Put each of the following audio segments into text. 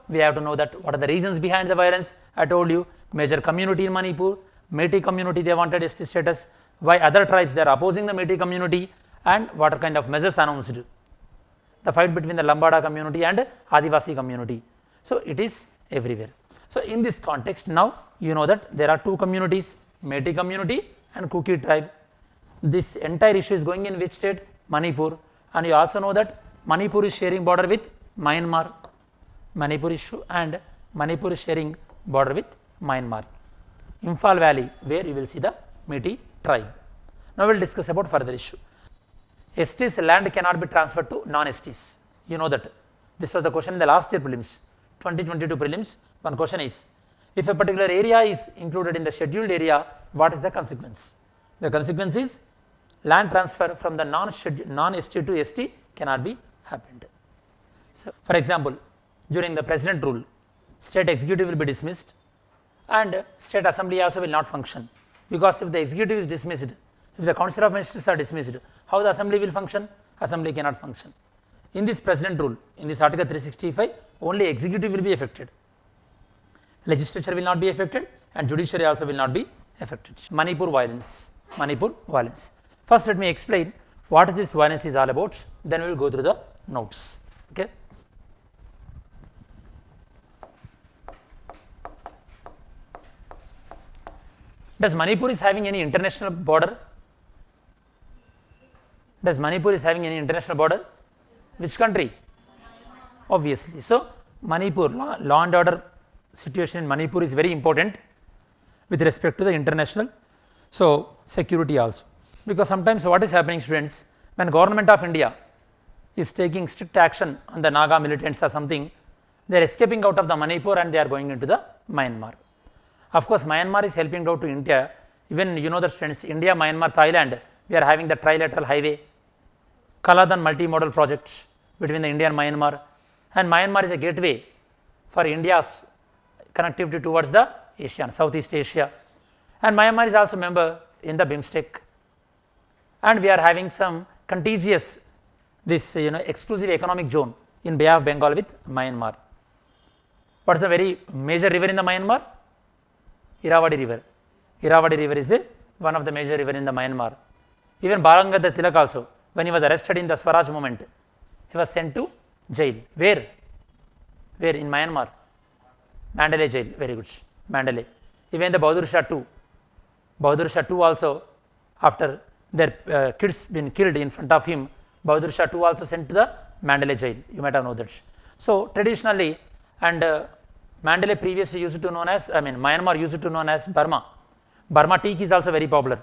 we have to know that what are the reasons behind the violence. I told you major community in Manipur, Meitei community they wanted ST status, why other tribes they are opposing the Meitei community, and what are kind of measures announced. The fight between the Lambada community and Adivasi community. So, it is everywhere. So, in this context now you know that there are two communities, Meitei community and Kuki tribe. This entire issue is going in which state? Manipur, and you also know that Manipur is sharing border with Myanmar. Manipur issue and Manipur is sharing border with Myanmar. Imphal Valley where you will see the Meitei tribe. Now, we will discuss about further issue. ST's land cannot be transferred to non-STs. You know that. This was the question in the last year prelims, 2022 prelims. One question is, if a particular area is included in the scheduled area, what is the consequence? The consequence is land transfer from the non-ST to ST cannot be happened. So, for example, during the president rule, state executive will be dismissed and state assembly also will not function, because if the executive is dismissed, if the council of ministers are dismissed, how the assembly will function? Assembly cannot function. In this president rule, in this article 365, only executive will be affected. Legislature will not be affected and judiciary also will not be affected. Manipur violence. Manipur violence. First, let me explain what this violence is all about, then we will go through the notes. Okay. Does Manipur is having any international border? Does Manipur is having any international border? Which country? Obviously. So, Manipur law and order situation in Manipur is very important with respect to the international security also, because sometimes what is happening, students, when government of India is taking strict action on the Naga militants or something, they are escaping out of the Manipur and they are going into the Myanmar. Of course, Myanmar is helping out to India. Even you know that, students, India, Myanmar, Thailand, we are having the trilateral highway, Kaladan multimodal project between the India and Myanmar, and Myanmar is a gateway for India's connectivity towards the ASEAN, Southeast Asia, and Myanmar is also member in the BIMSTEC, and we are having some contiguous this exclusive economic zone in Bay of Bengal with Myanmar. What is a very major river in the Myanmar? Irrawaddy river. Irrawaddy river is one of the major river in the Myanmar. Even Balangadhar Tilak also, when he was arrested in the Swaraj movement, he was sent to jail. Where? Where? In Myanmar. Mandalay jail. Very good. Mandalay. Even the Bahadur Shah II. Bahadur Shah II also, after their kids been killed in front of him, Bahadur Shah II also sent to the Mandalay jail. You might have known that. So, traditionally, and Mandalay previously used to known as, Myanmar used to known as Burma. Burma teak is also very popular.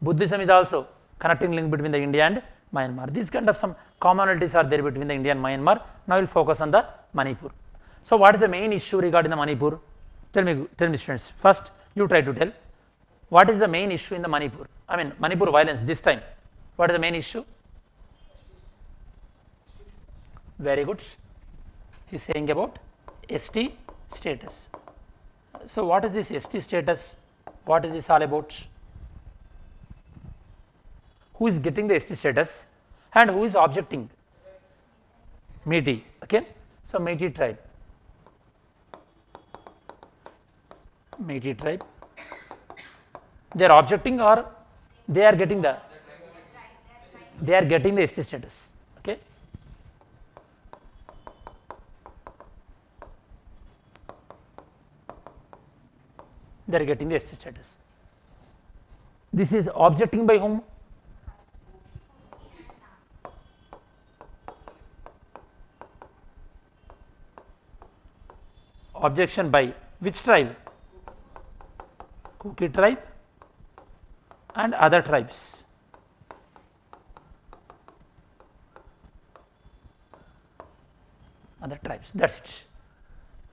Buddhism is also connecting link between the India and Myanmar. These kind of some commonalities are there between the India and Myanmar. Now, we will focus on the Manipur. So, what is the main issue regarding the Manipur? Tell me students. First, you try to tell what is the main issue in the Manipur. Manipur violence this time. What is the main issue? Very good. He is saying about ST status. So, what is this ST status? What is this all about? Who is getting the ST status and who is objecting? Meitei. Okay. So, Meitei tribe. Meitei tribe. They are objecting or they are getting the ST status. Okay. They are getting the ST status. This is objecting by whom? Objection by which tribe? Kuki tribe and other tribes. Other tribes, that is it.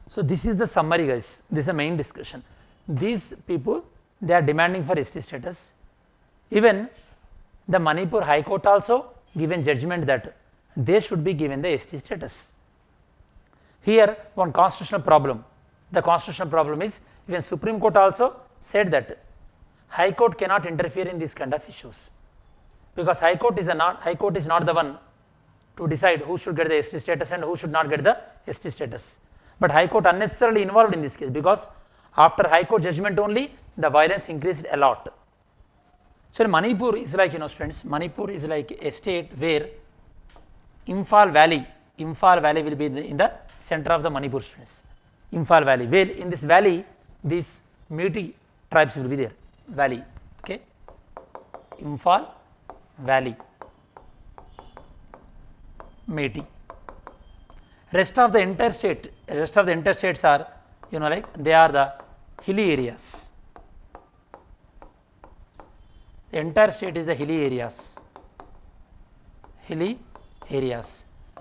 So, this is the summary, guys. This is the main discussion. These people, they are demanding for ST status. Even the Manipur High Court also given judgment that they should be given the ST status. Here, one constitutional problem. The constitutional problem is, even Supreme Court also said that High Court cannot interfere in these kind of issues, because High Court is not the one to decide who should get the ST status and who should not get the ST status. but High Court unnecessarily involved in this case, because after High Court judgment only the violence increased a lot. So, Manipur is like, students, Manipur is like a state where Imphal Valley will be in the center of the Manipur, students. Imphal Valley, where in this valley these Meitei tribes will be there, valley, okay. Imphal Valley, Meitei. Rest of the entire states are, like they are the hilly areas. The entire state is the hilly areas.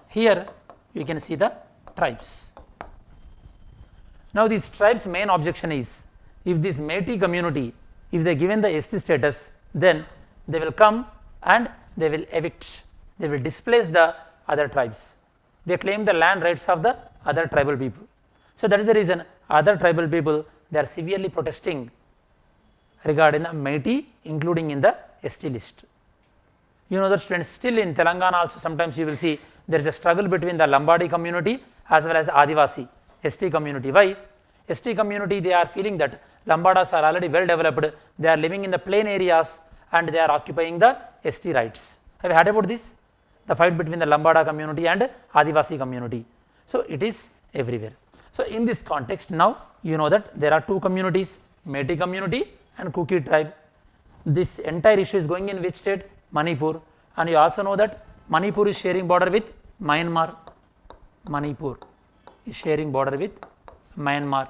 Here you can see the tribes. Now, these tribes' main objection is, if this Meitei community, if they given the ST status, then they will come and they will evict, they will displace the other tribes. They claim the land rights of the other tribal people. So, that is the reason other tribal people, they are severely protesting regarding the Meitei including in the ST list. That, students, still in Telangana also sometimes you will see there is a struggle between the Lambadi community as well as the Adivasi ST community. Why? ST community, they are feeling that Lambadas are already well developed, they are living in the plain areas and they are occupying the ST rights. Have you heard about this? The fight between the Lambada community and Adivasi community. So, it is everywhere. So, in this context, now you know that there are two communities, Meitei community and Kuki tribe. This entire issue is going in which state? Manipur. And you also know that Manipur is sharing border with Myanmar. Manipur is sharing border with Myanmar.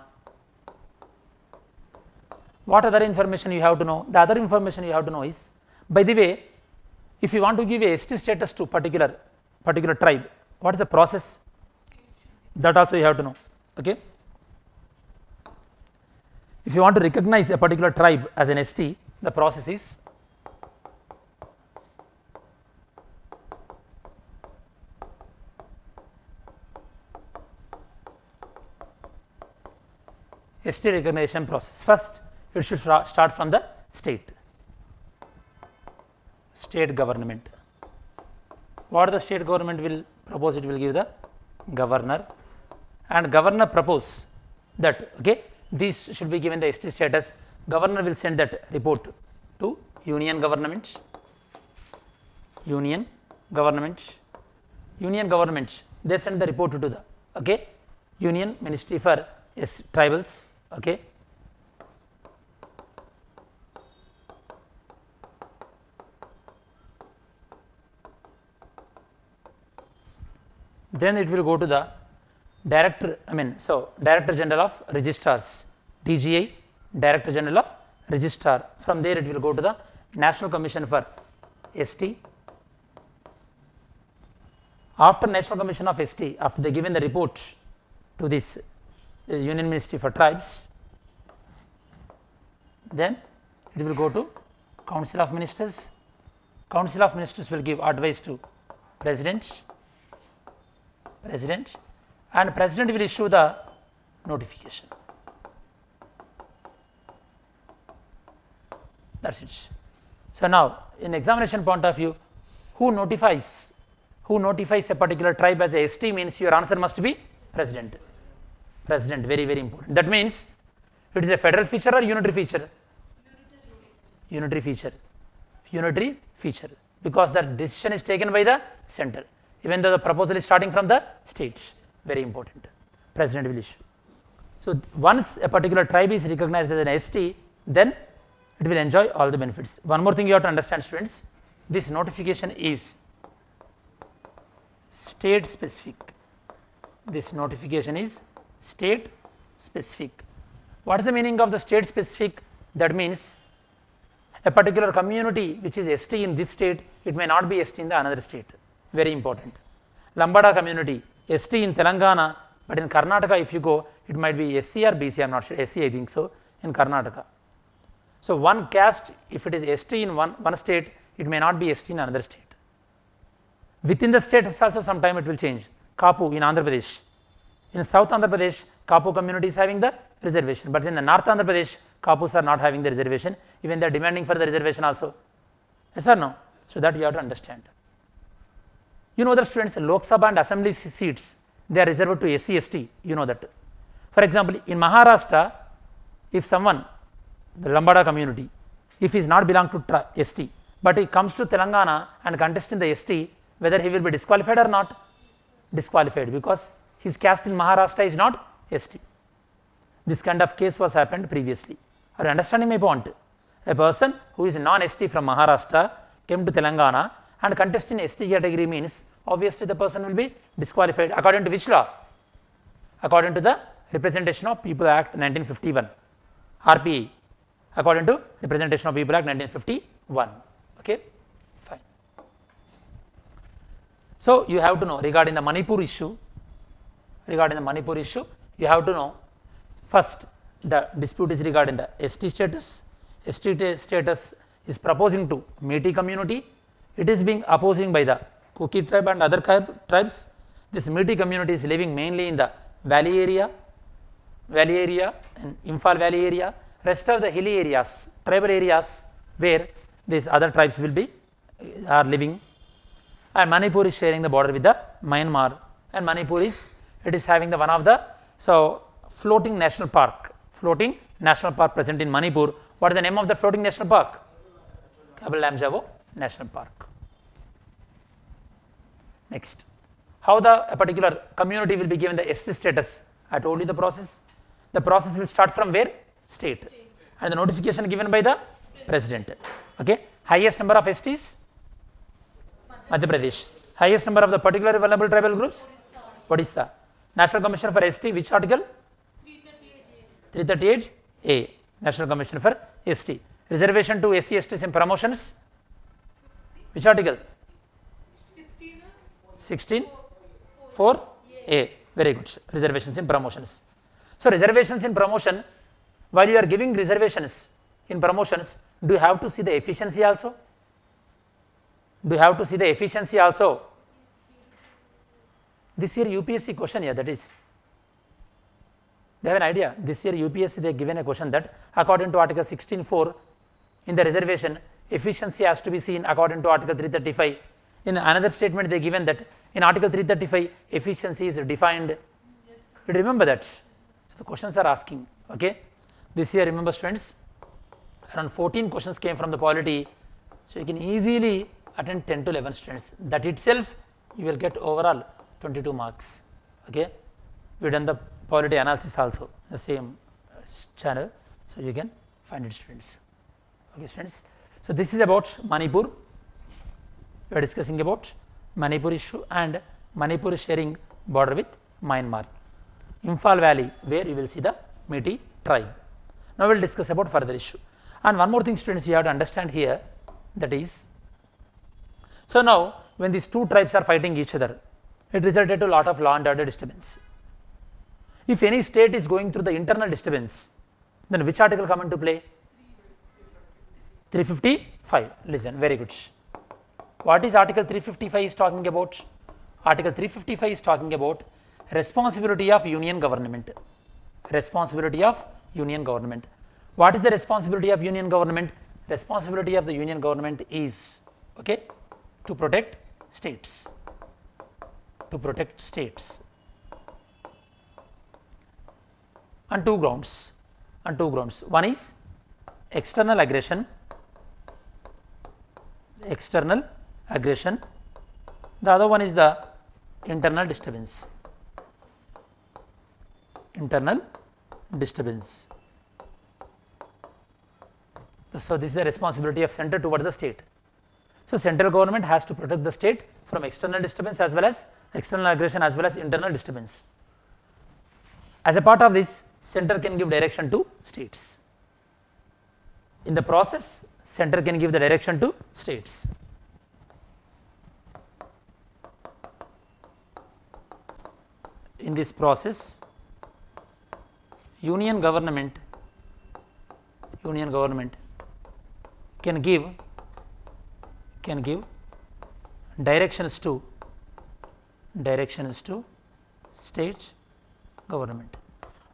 What other information you have to know? The other information you have to know is, by the way, if you want to give a ST status to particular tribe, what is the process? That also you have to know. Okay. If you want to recognize a particular tribe as an ST, the process is ST recognition process. First, it should start from the state government. What the state government will propose? It will give the governor, and governor propose that, okay, this should be given the ST status. Governor will send that report to union government. They send the report to the, okay, Union Ministry for Tribals. Okay. Then it will go to the Director General of Registrars, DGI, Director General of Registrar. From there it will go to the National Commission for ST. After National Commission of ST, after they given the report to this Union Ministry for Tribes, then it will go to Council of Ministers. Council of Ministers will give advice to President, and President will issue the notification. That is it. So, now in examination point of view, who notifies a particular tribe as a ST means your answer must be President. President, very, very important. That means it is a federal feature or unitary feature? Unitary feature, because the decision is taken by the center, even though the proposal is starting from the states. Very important. President will issue. So, once a particular tribe is recognized as an ST, then it will enjoy all the benefits. One more thing you have to understand, students, this notification is state specific. This notification is state specific. What is the meaning of the state specific? That means a particular community which is ST in this state, it may not be ST in the another state. Very important. Lambada community, ST in Telangana, but in Karnataka if you go, it might be SC or BC, I am not sure, SC I think so, in Karnataka. So, one caste, if it is ST in one state, it may not be ST in another state. Within the state also sometime it will change. Kapu in Andhra Pradesh. In South Andhra Pradesh, Kapu community is having the reservation, but in the North Andhra Pradesh, Kapus are not having the reservation, even they are demanding for the reservation also. Yes or no? So, that you have to understand. You know that, students, Lok Sabha and Assembly seats, they are reserved to SC, ST, you know that. For example, in Maharashtra, if someone, the Lambada community, if he is not belong to ST, but he comes to Telangana and contests in the ST, whether he will be disqualified or not? Disqualified, because his caste in Maharashtra is not ST. This kind of case was happened previously. Are you understanding my point? A person who is non-ST from Maharashtra came to Telangana and contest in ST category means obviously the person will be disqualified according to which law? According to the Representation of People Act 1951, RPE, according to Representation of People Act 1951. Okay, fine. So you have to know regarding the Manipur issue. Regarding the Manipur issue, you have to know first the dispute is regarding the ST status. ST status is proposing to Meitei community. It is being opposing by the Kuki tribe and other tribes. This Meitei community is living mainly in the valley area and Imphal valley area. Rest of the hilly areas, tribal areas where these other tribes will be are living, and Manipur is sharing the border with the Myanmar, and Manipur is having the one of the floating national park present in Manipur. What is the name of the floating national park? Kabul Lamjavo National Park. Next, how a particular community will be given the ST status? I told you the process. The process will start from where? State, and the notification given by the president. Okay, highest number of STs? Madhya Pradesh. Highest number of the particular vulnerable tribal groups? Odisha. National Commission for ST, which article? 338A. National Commission for ST. Reservation to SC STs in promotions? Which article? 16(4)A. Very good. Reservations in promotions. So reservations in promotion, while you are giving reservations in promotions, do you have to see the efficiency also? Do you have to see the efficiency also? This year UPSC question here, that is, they have an idea. This year UPSC they have given a question that according to article 16(4) in the reservation, efficiency has to be seen according to article 335. In another statement they given that in article 335 efficiency is defined. You remember that? So the questions are asking. Okay, this year remember students, around 14 questions came from the polity, so you can easily attend 10 to 11 students. That itself you will get overall 22 marks. Okay, we done the polity analysis also the same channel, so you can find it students. Okay students, so this is about Manipur. We are discussing about Manipur issue, and Manipur is sharing border with Myanmar. Imphal Valley, where you will see the Meitei tribe. Now we will discuss about further issue. And one more thing students you have to understand here, that is, so now when these two tribes are fighting each other, it resulted to a lot of law and order disturbance. If any state is going through the internal disturbance, then which article come into play? 355. Listen, very good. What is article 355 is talking about? Article 355 is talking about responsibility of union government. Responsibility of union government. What is the responsibility of union government? Responsibility of the union government is, okay, to protect states. To protect states. On two grounds. On two grounds. One is external aggression. External aggression. The other one is the internal disturbance. Internal disturbance. So this is the responsibility of center towards the state. So central government has to protect the state from external disturbance as well as external aggression as well as internal disturbance. As a part of this, center can give direction to states. In the process, center can give the direction to states. In this process, union government can give directions to state government.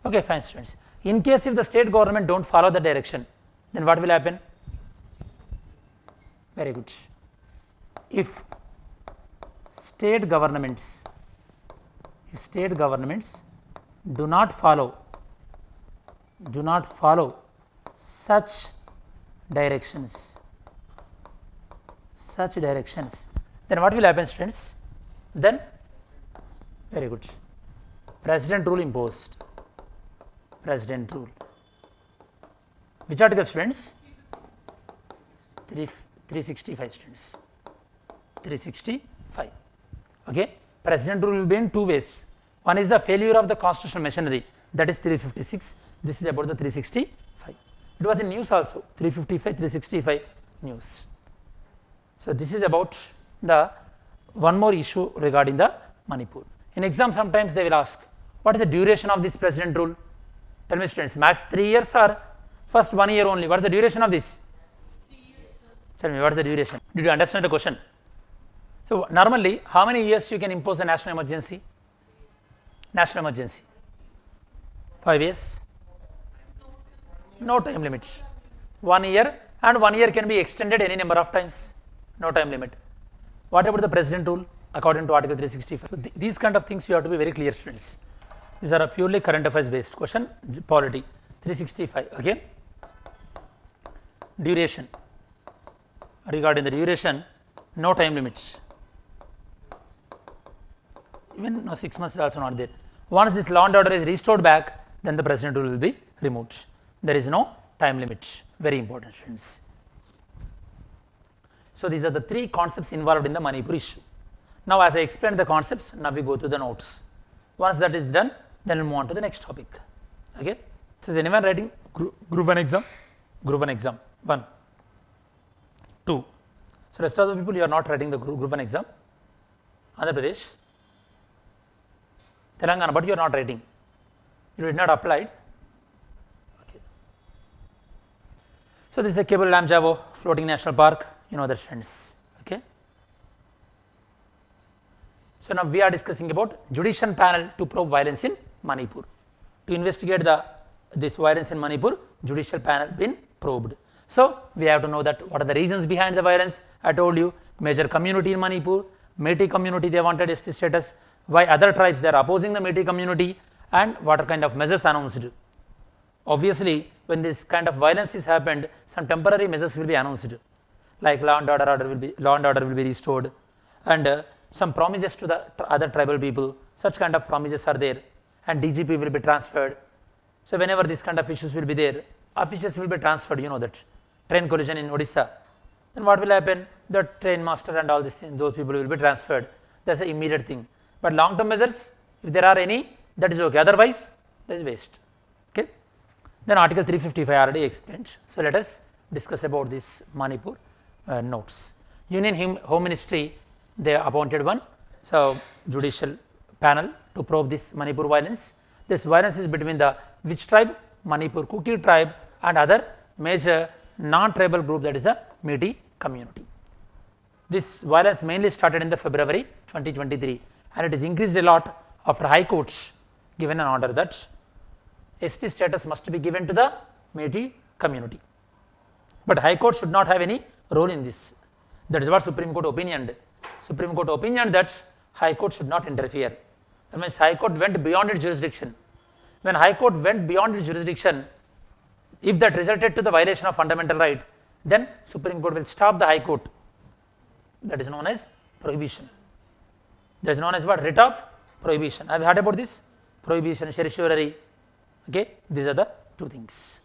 Okay, fine students. In case if the state government don't follow the direction, then what will happen? Very good. If state governments do not follow do not follow such directions, then what will happen, students? Then very good, president rule imposed, president rule. Which article, students? 365, students, 365. Okay, president rule will be in two ways. One is the failure of the constitutional machinery, that is 356. This is about the 365. It was in news also, 355, 365 news. So this is about the one more issue regarding the Manipur. In exam, sometimes they will ask, what is the duration of this president rule? Tell me, students, max 3 years or first 1 year only? What is the duration of this? 3 years, sir. Tell me, what is the duration? Did you understand the question? So normally, how many years you can impose a national emergency? National emergency? 5 years? No time limits. 1 year, and 1 year can be extended any number of times. No time limit. What about the president rule according to article 365? So these kind of things you have to be very clear, students. These are a purely current affairs based question, polity. 365. Okay. Duration. Regarding the duration, no time limits. Even no 6 months is also not there. Once this law and order is restored back, then the president rule will be removed. There is no time limit. Very important, students. So these are the three concepts involved in the Manipur issue. Now, as I explained the concepts, now we go to the notes. Once that is done, then we will move on to the next topic. Okay. So is anyone writing group 1 exam? Group 1 exam 1, 2. So rest of the people, you are not writing the group 1 exam. Andhra Pradesh, Telangana, but you are not writing. You did not apply. Okay. So this is a Cable Lam Javo floating national park. You know that, friends. Okay. So now we are discussing about judicial panel to probe violence in Manipur. To investigate this violence in Manipur, judicial panel been probed. So we have to know that what are the reasons behind the violence. I told you, major community in Manipur, Meitei community, they wanted ST status. Why other tribes, they are opposing the Meitei community, and what are kind of measures announced. Obviously, when this kind of violence is happened, some temporary measures will be announced, like law and order will be restored, and some promises to the other tribal people. Such kind of promises are there, and DGP will be transferred. So whenever this kind of issues will be there, officials will be transferred. You know that train collision in Odisha, then what will happen? The train master and all these things, those people will be transferred. That's an immediate thing. But long term measures, if there are any, that is okay. Otherwise, that is waste. Okay. Then article 355 I already explained. So let us discuss about this Manipur notes. Union Home Ministry, they appointed one. So judicial panel to probe this Manipur violence. This violence is between the which tribe? Manipur Kuki tribe and other major non-tribal group, that is the Meitei community. This violence mainly started in the February 2023, and it is increased a lot after High Courts given an order that ST status must be given to the Meitei community. But High Court should not have any role in this. That is what Supreme Court opinioned. Supreme Court opinioned that High Court should not interfere. That means High Court went beyond its jurisdiction. When High Court went beyond its jurisdiction, if that resulted to the violation of fundamental right, then Supreme Court will stop the High Court. That is known as prohibition. That is known as what? Writ of prohibition. I have heard about this. Prohibition, certiorari. Okay, these are the two things.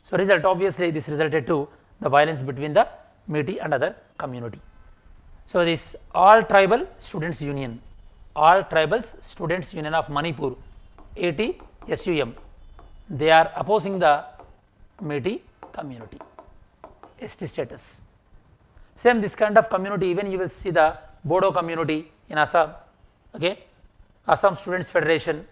So result, obviously this resulted to the violence between the Meitei and other community. So this All Tribal Students Union, All Tribals Students Union of Manipur, ATSUM, they are opposing the Meitei community, ST status. Same this kind of community, even you will see the Bodo community in Assam, okay, Assam Students Federation.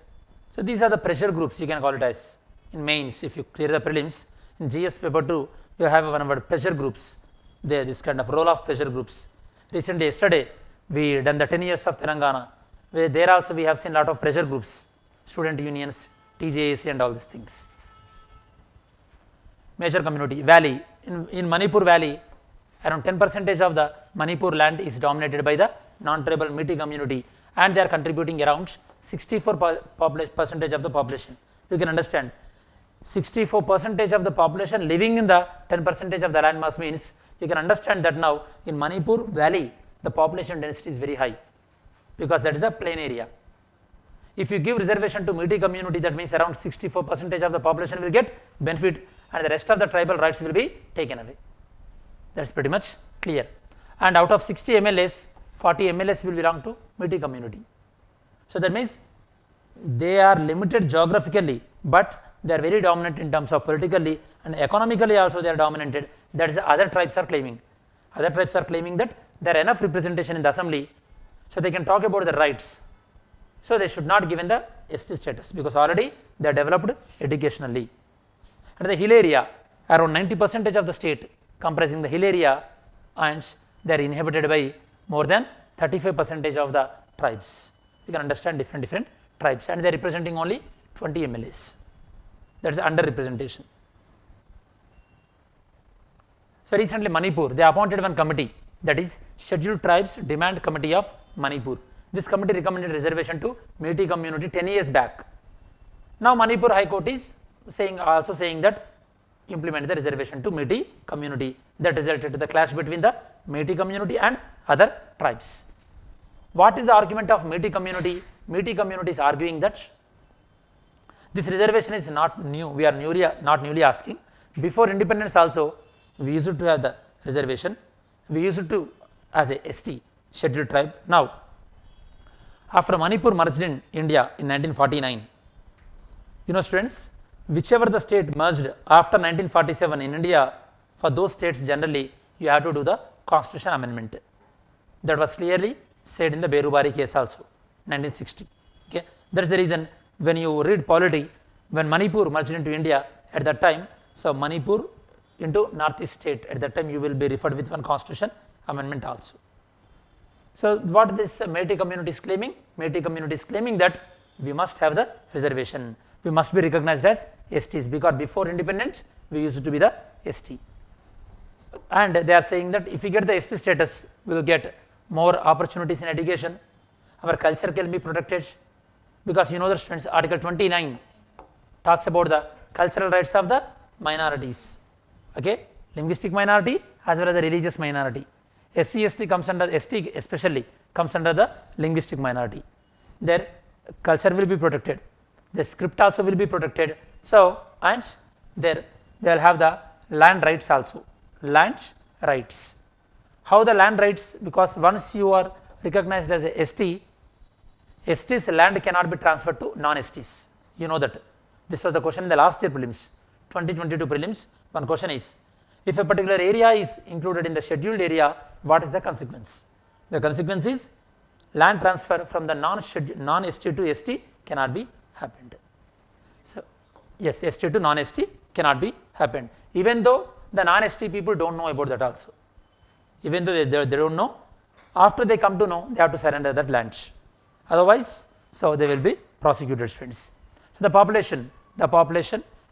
So these are the pressure groups, you can call it as in mains. If you clear the prelims, in GS paper 2, you have one word pressure groups. There, this kind of role of pressure groups. Recently, yesterday, we done the 10 years of Telangana, where there also we have seen lot of pressure groups, student unions, TJAC and all these things. Major community, valley, in Manipur Valley, around 10% of the Manipur land is dominated by the non-tribal Meitei community, and they are contributing around 64% of the population. You can understand, 64% of the population living in the 10% of the landmass means you can understand that now in Manipur Valley the population density is very high because that is the plain area. If you give reservation to Meitei community, that means around 64% of the population will get benefit and the rest of the tribal rights will be taken away. That is pretty much clear. And out of 60 MLAs, 40 MLAs will belong to Meitei community. So that means they are limited geographically, but they are very dominant in terms of politically and economically also they are dominated. That is other tribes are claiming. Other tribes are claiming that there are enough representation in the assembly, so they can talk about the rights. So they should not given the ST status because already they are developed educationally. And the hill area, around 90% of the state comprising the hill area, and they are inhabited by more than 35% of the tribes. You can understand different tribes and they are representing only 20 MLAs. That is under representation. So recently Manipur, they appointed one committee, that is Scheduled Tribes Demand Committee of Manipur. This committee recommended reservation to Meitei community 10 years back. Now Manipur High Court is also saying that implement the reservation to Meitei community. That resulted to the clash between the Meitei community and other tribes. What is the argument of Meitei community? Meitei community is arguing that this reservation is not new. We are not newly asking. Before independence also, we used to have the reservation. We used to as a ST scheduled tribe. Now, after Manipur merged in India in 1949, you know students, whichever the state merged after 1947 in India, for those states generally you have to do the constitution amendment. That was clearly said in the Berubari case also, 1960. Okay. That is the reason when you read polity, when Manipur merged into India at that time, so Manipur into northeast state at that time you will be referred with one constitution amendment also. So what this Meitei community is claiming? Meitei community is claiming that we must have the reservation. We must be recognized as STs because before independence we used to be the ST. And they are saying that if we get the ST status, we will get more opportunities in education. Our culture can be protected because you know that students, Article 29 talks about the cultural rights of the minorities. Okay, linguistic minority as well as the religious minority. SC, ST comes under ST especially comes under the linguistic minority. Their culture will be protected. The script also will be protected. So and they will have the land rights also. Land rights. How the land rights? Because once you are recognized as a ST, ST's land cannot be transferred to non-STs. You know that. This was the question in the last year prelims, 2022 prelims. One question is, if a particular area is included in the scheduled area, what is the consequence? The consequence is land transfer from the non-ST to ST cannot be happened. So yes, ST to non-ST cannot be happened. Even though the non-ST people don't know about that also. Even though they don't know, after they come to know, they have to surrender that land. Otherwise, so they will be prosecuted friends. So the population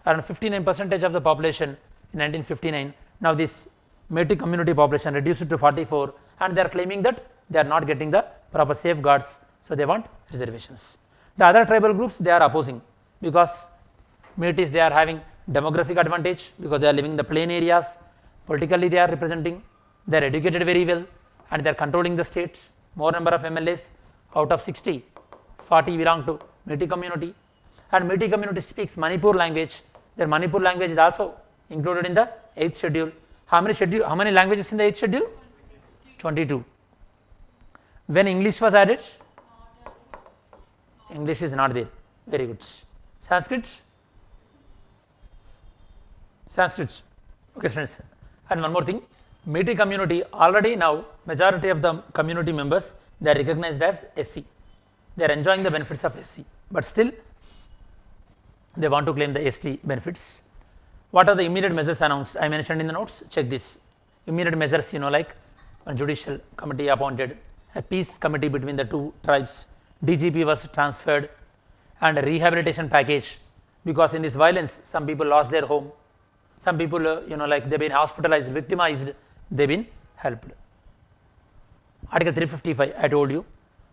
around 59% of the population in 1959. Now this Meitei community population reduced to 44 and they are claiming that they are not getting the proper safeguards, so they want reservations. The other tribal groups, they are opposing because Meiteis, they are having demographic advantage because they are living in the plain areas, politically they are representing, they are educated very well and they are controlling the states, more number of MLAs, out of 60, 40 belong to Meitei community and Meitei community speaks Manipur language. Their Manipur language is also included in the 8th schedule. How many languages in the 8th schedule? 22. When English was added? English is not there. Very good. Sanskrit? Okay, friends. And one more thing, Meitei community already now majority of the community members, they are recognized as SC. They are enjoying the benefits of SC, but still they want to claim the ST benefits. What are the immediate measures announced? I mentioned in the notes. Check this. Immediate measures, you know, like a judicial committee appointed, a peace committee between the two tribes, DGP was transferred, and a rehabilitation package because in this violence, some people lost their home. Some people, you know, like they've been hospitalized, victimized, they've been helped. Article 355, I told you.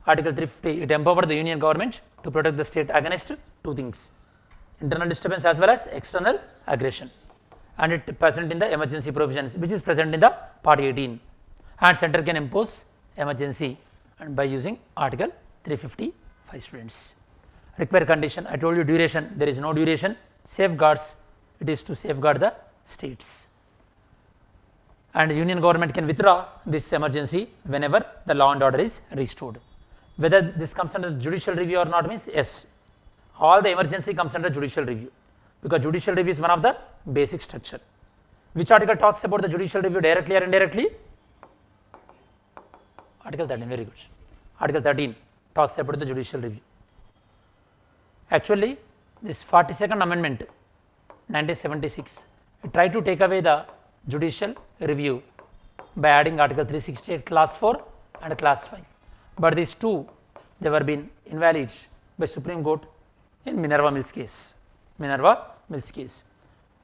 Article 350, it empowered the union government to protect the state against two things. internal disturbance as well as external aggression, and it present in the emergency provisions which is present in the part 18, and center can impose emergency and by using article 355 students. Require condition, I told you duration, there is no duration. Safeguards, it is to safeguard the states, and union government can withdraw this emergency whenever the law and order is restored. Whether this comes under judicial review or not means yes, all the emergency comes under judicial review, because judicial review is one of the basic structure. Which article talks about the judicial review directly or indirectly? Article 13, very good. Article 13 talks about the judicial review. Actually, this 42nd amendment 1976, it tried to take away the judicial review by adding article 368 class 4 and class 5, but these two, they were being invalid by Supreme Court in Minerva Mills case.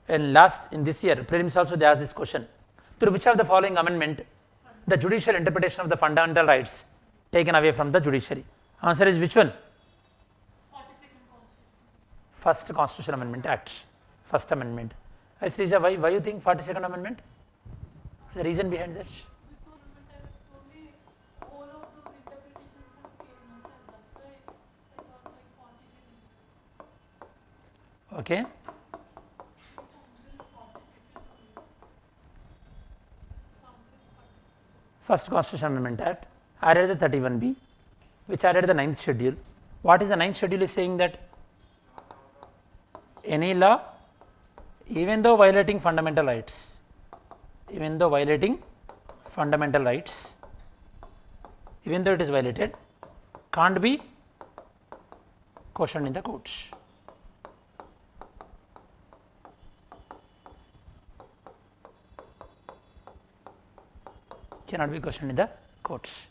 And in this year prelims also they asked this question, through which of the following amendment the judicial interpretation of the fundamental rights taken away from the judiciary? Answer is which one? First Constitutional Amendment Act, first amendment. Srija, why you think 42nd amendment? What is the reason behind that? Okay. First Constitutional Amendment Act added the 31B, which added the 9th schedule. What is the 9th schedule is saying that any law, even though violating fundamental rights, even though it is violated, can't be questioned in the courts. Cannot be questioned in the courts.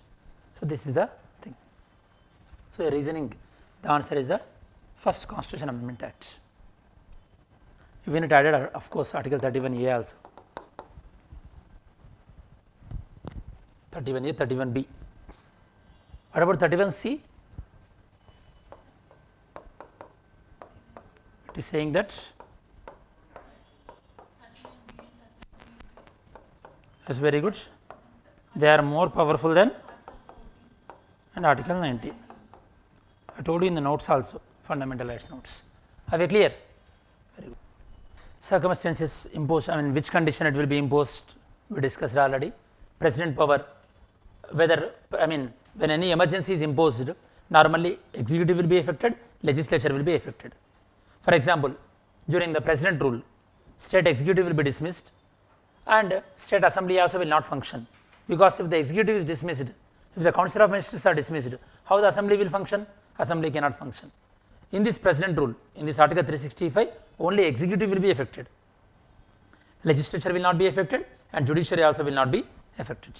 So, this is the thing. So, a reasoning, the answer is the first Constitutional Amendment Act. Even it added of course article 31A also, 31A, 31B. What about 31C? It is saying that that's very good. They are more powerful than and article 19. I told you in the notes also, fundamental rights notes. Are we clear? Very good. Circumstances imposed, I mean which condition it will be imposed, we discussed already. President power, whether, I mean when any emergency is imposed, normally executive will be affected, legislature will be affected. For example, during the president rule, state executive will be dismissed and state assembly also will not function, because if the executive is dismissed, if the council of ministers are dismissed, how the assembly will function? Assembly cannot function. In this president rule, in this article 365, only executive will be affected, legislature will not be affected and judiciary also will not be affected.